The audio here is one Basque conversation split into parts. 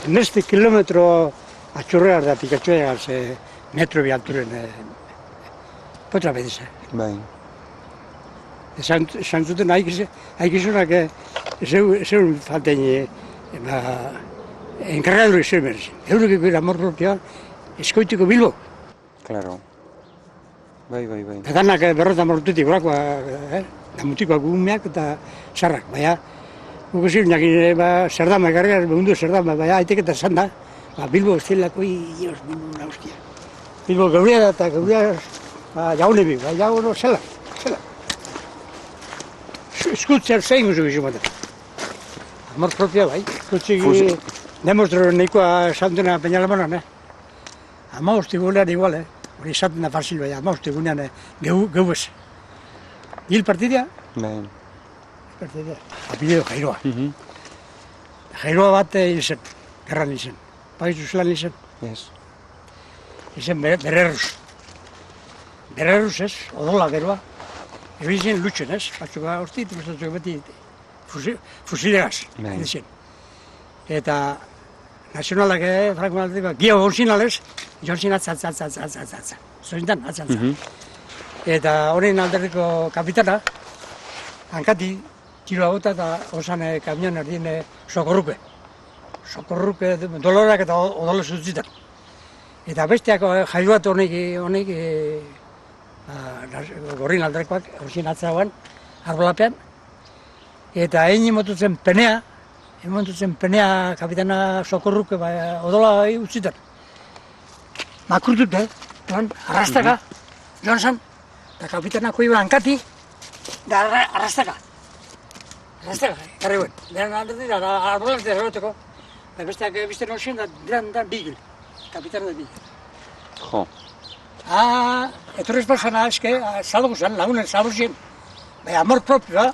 Neste kilometro atxurrear da pikatxoa metro bi alturen potra bedisa. Bai. Esan zuten haikizunak zeun falten enkargadu izan berzin. Eurokiko amor propioa eskoitiko Bilbo. Claro. Bai. Danak berrotan mortutik gorakoa, namutikoak gumeak eta sarrak, baina guk ezin jakin, zerdama ekarriar, mundu zerdama, baina aitek eta esan da, Bilbo estelako, Bilbo naustia. Bilbo gauria da eta gauria jaune bi, jaune zela. Eskultzer zein guzuk izan bat. Amor propia bai, eskultziki demostro nahikoa esantena Peñalamonan, Amaosti gulean igual, hori esaten da fasil bai, amaosti gulean geu ez. Hil partidia? Bai. Partidia. Apellido Jairoa. Jairoa bat hil zen, gerran hil zen. Paizu zelan hil zen? Ez. Hil zen Bererruz. Bererruz ez, odola geroa. Hil zen lutxen ez, batzuka horti, batzuka beti fusilegaz hil zen. Eta nazionalak, Franko Maldetik, gio onzinalez, jonzin atzatza. Zointan, atzatza. Eta horren alderriko kapitana, hankati, tiro agota eta osan kamion erdien sokorruke. Sokorruke, dolorak eta odolo zutzitan. Eta besteak jaiuat honek gorrin alderrekoak, onzin atzagoan, arbolapean. Eta egin motutzen penea, kapitana sokorruke odola utzitan. Makurtute, arrastaka, joan zan, eta kapitanako iba hankati, da arrastaka. Garri guen. Beran alderdi da, arbolak da eroteko. Besteak bizten horxen da bigil, kapitan da bigil. Jo. Etorrez pasana eske, salgo zen, lagunen salgo zen. Amor propioa.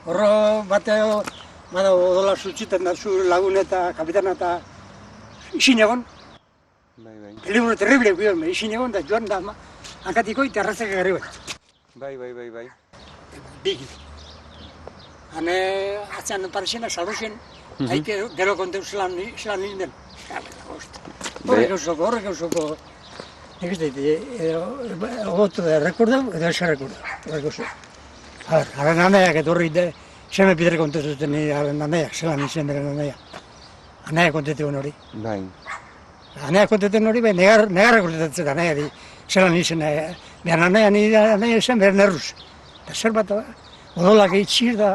Horro bateo, bada odola zutxiten da zu lagun eta kapitana eta isin egon. Bai. Peligro terrible guion, isin egon da joan da, hankatiko eta arrastak garri guen. Bai. Bigil. Hane atzean parezena salgo zen, haike gero konteu zelan ninden. Horrek eusoko, nik ez daite, ogotu da rekordu edo esa rekordu. Haren anaiak etorri, seme pidere kontezuten haren anaiak, zelan izen bere anaiak. Anaiak kontetegon hori. Bai. Anaiak konteten hori, negarra kontetetzen anaiak, zelan izen, behar anaiak izan bere nerruz. Eta zer bat, odolak eitxir da,